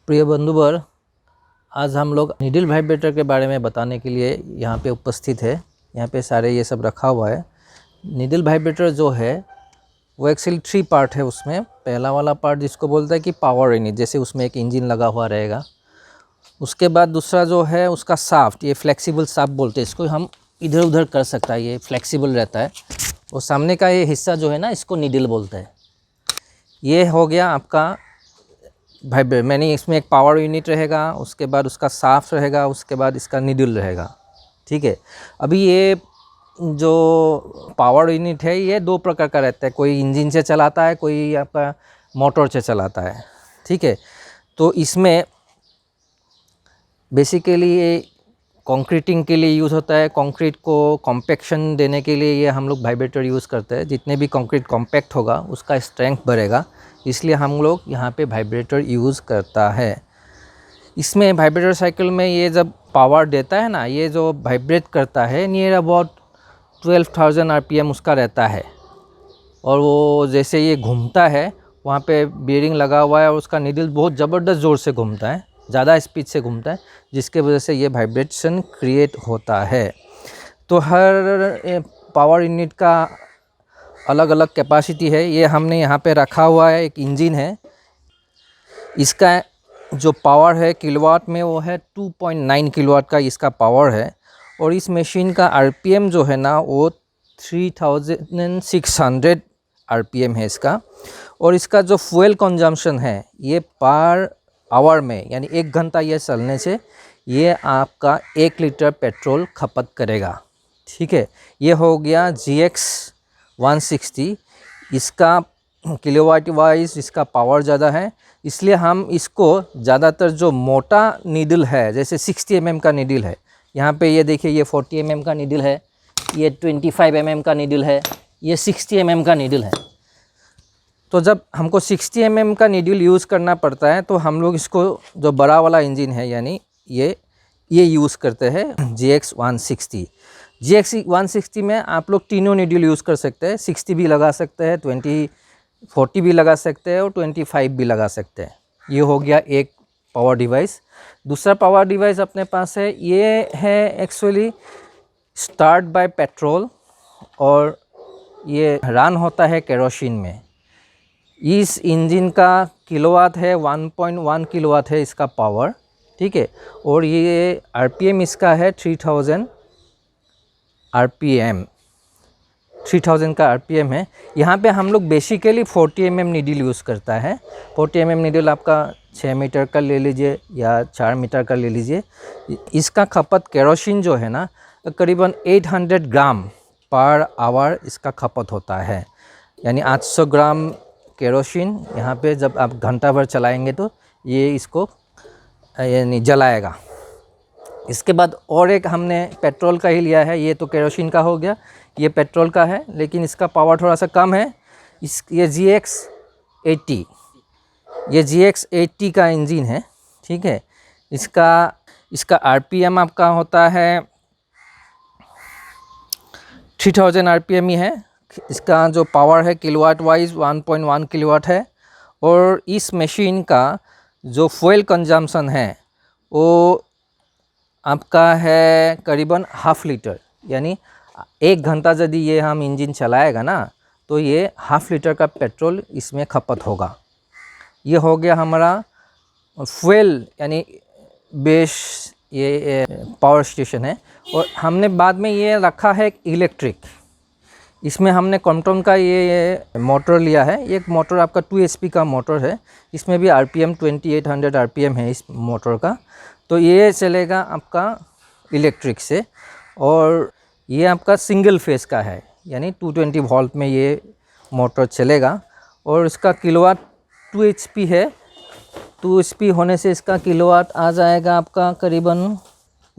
प्रिय बंधुवर, आज हम लोग नीडल वाइब्रेटर के बारे में बताने के लिए यहाँ पे उपस्थित है। यहाँ पे सारे ये सब रखा हुआ है। नीडल वाइब्रेटर जो है वो एक्चुअली 3 पार्ट है। उसमें पहला वाला पार्ट जिसको बोलता है कि पावर यूनिट, जैसे उसमें एक इंजन लगा हुआ रहेगा। उसके बाद दूसरा जो है उसका शाफ्ट, ये फ्लेक्सिबल शाफ्ट बोलते हैं इसको, हम इधर उधर कर सकता है, ये फ्लेक्सिबल रहता है। और सामने का ये हिस्सा जो है ना, इसको नीडल बोलते हैं। ये हो गया आपका वाइब्रेटर, मैंने इसमें एक पावर यूनिट रहेगा, उसके बाद उसका शाफ्ट रहेगा, उसके बाद इसका नीडल रहेगा। ठीक है। अभी ये जो पावर यूनिट है ये 2 प्रकार का रहता है, कोई इंजन से चलाता है, कोई आपका मोटर से चलाता है। ठीक है। तो इसमें बेसिकली ये कंक्रीटिंग के लिए यूज़ होता है। कंक्रीट को कॉम्पैक्शन देने के लिए ये हम लोग वाइब्रेटर यूज़ करते हैं। जितने भी कंक्रीट कॉम्पैक्ट होगा उसका स्ट्रेंथ बढ़ेगा, इसलिए हम लोग यहाँ पे वाइब्रेटर यूज़ करता है। इसमें वाइब्रेटर साइकिल में ये जब पावर देता है ना, ये जो वाइब्रेट करता है नियर अबाउट 12,000 आरपीएम उसका रहता है। और वो जैसे ये घूमता है, वहाँ पे बेयरिंग लगा हुआ है और उसका नीडल बहुत ज़बरदस्त ज़ोर से घूमता है, ज़्यादा स्पीड से घूमता है, जिसके वजह से ये वाइब्रेशन क्रिएट होता है। तो हर पावर यूनिट का अलग अलग कैपेसिटी है। ये हमने यहाँ पे रखा हुआ है, एक इंजन है। इसका जो पावर है किलोवाट में वो है 2.9 किलोवाट का इसका पावर है। और इस मशीन का आरपीएम जो है ना वो 3600 आरपीएम है इसका। और इसका जो फ्यूल कंजम्पशन है ये पर आवर में, यानी 1 घंटा ये चलने से ये आपका 1 लीटर पेट्रोल खपत करेगा। ठीक है। ये हो गया GX 160। इसका किलोवाट वाइज इसका पावर ज़्यादा है, इसलिए हम इसको ज़्यादातर जो मोटा नीडल है, जैसे 60 mm का नीडल है, यहाँ पे ये देखिए ये 40 mm का नीडल है, ये 25 mm का नीडल है, ये 60 mm का नीडल है। तो जब हमको 60 mm का नीडल यूज़ करना पड़ता है तो हम लोग इसको जो बड़ा वाला इंजन है यानी ये यूज़ करते हैं GX 160। GX 160 में आप लोग तीनों नीडल यूज़ कर सकते हैं, 60 भी लगा सकते हैं, 40 भी लगा सकते हैं और 25 भी लगा सकते हैं। ये हो गया एक पावर डिवाइस। दूसरा पावर डिवाइस अपने पास है, ये है एक्चुअली स्टार्ट बाय पेट्रोल और ये रन होता है केरोसिन में। इस इंजन का किलोवाट है 1.1 किलोवाट है इसका पावर। ठीक है। और ये आरपीएम इसका है 3000 आरपीएम, 3000 का आरपीएम है। यहाँ पे हम लोग बेसिकली 40 mm नीडल यूज़ करता है। 40 mm नीडल आपका 6 मीटर का ले लीजिए या 4 मीटर का ले लीजिए। इसका खपत केरोसिन जो है ना करीबन 800 ग्राम पर आवर इसका खपत होता है, यानी 800 ग्राम केरोसिन यहाँ पे जब आप घंटा भर चलाएंगे तो ये इसको यानी जलाएगा। इसके बाद और एक हमने पेट्रोल का ही लिया है, ये तो केरोसिन का हो गया, ये पेट्रोल का है लेकिन इसका पावर थोड़ा सा कम है। ये GX 80, ये GX 80 का इंजन है। ठीक है। इसका आरपीएम आपका होता है 3000 आरपीएम ही है। इसका जो पावर है किलोवाट वाइज 1.1 किलोवाट है। और इस मशीन का जो फ्यूल कंजम्पशन है वो आपका है करीबन ½ लीटर, यानी 1 घंटा यदि ये हम इंजन चलाएगा ना तो ये ½ लीटर का पेट्रोल इसमें खपत होगा। ये हो गया हमारा फ्यूल यानी बेस, ये पावर स्टेशन है। और हमने बाद में ये रखा है इलेक्ट्रिक। इसमें हमने कॉम्पटन का ये मोटर लिया है। एक मोटर आपका 2 HP का मोटर है, इसमें भी आरपीएम 2800 आरपीएम है इस मोटर का। तो ये चलेगा आपका इलेक्ट्रिक से। और ये आपका सिंगल फेस का है, यानी 220 वोल्ट में ये मोटर चलेगा। और इसका किलोवाट 2 HP है। 2 HP होने से इसका किलोवाट आ जाएगा आपका करीबन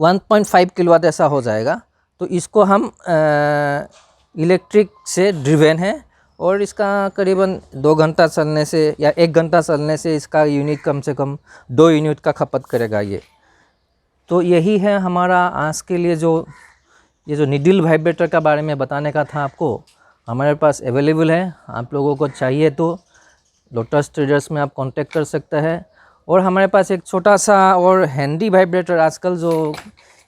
1.5 किलोवाट ऐसा हो जाएगा। तो इसको हम इलेक्ट्रिक से ड्रिवेन है और इसका करीबन 2 घंटा चलने से या 1 घंटा चलने से इसका यूनिट कम से कम 2 यूनिट का खपत करेगा ये। तो यही है हमारा आज के लिए ये जो नीडल वाइब्रेटर का बारे में बताने का था आपको, हमारे पास अवेलेबल है। आप लोगों को चाहिए तो लोटस ट्रेडर्स में आप कांटेक्ट कर सकते हैं। और हमारे पास एक छोटा सा और हैंडी वाइब्रेटर, आजकल जो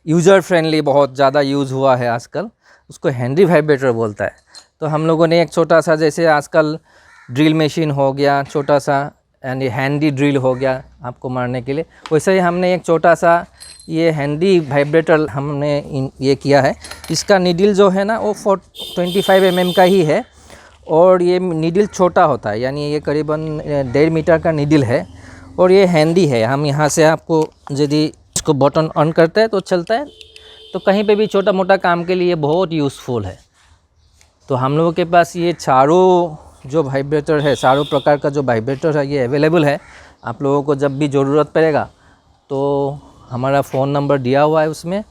यूज़र फ्रेंडली बहुत ज़्यादा यूज़ हुआ है आजकल, उसको हैंडी वाइब्रेटर बोलता है। तो हम लोगों ने एक छोटा सा, जैसे आजकल ड्रिल मशीन हो गया छोटा सा, यानी हैंडी ड्रिल हो गया आपको मारने के लिए, वैसे ही हमने एक छोटा सा ये हैंडी वाइब्रेटर हमने ये किया है। इसका नीडल जो है ना वो 25 mm का ही है, और ये नीडल छोटा होता है, यानी ये करीबन 1.5 मीटर का नीडल है, और ये हैंडी है। हम यहाँ से आपको यदि इसको बटन ऑन करते हैं तो चलता है, तो कहीं पे भी छोटा मोटा काम के लिए बहुत यूज़फुल है। तो हम लोगों के पास ये चारों जो वाइब्रेटर है, चारों प्रकार का जो वाइब्रेटर है, ये अवेलेबल है। आप लोगों को जब भी ज़रूरत पड़ेगा तो हमारा फ़ोन नंबर दिया हुआ है, उसमें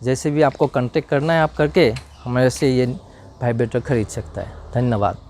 जैसे भी आपको कांटेक्ट करना है आप करके हमारे से ये वाइब्रेटर ख़रीद सकता है। धन्यवाद।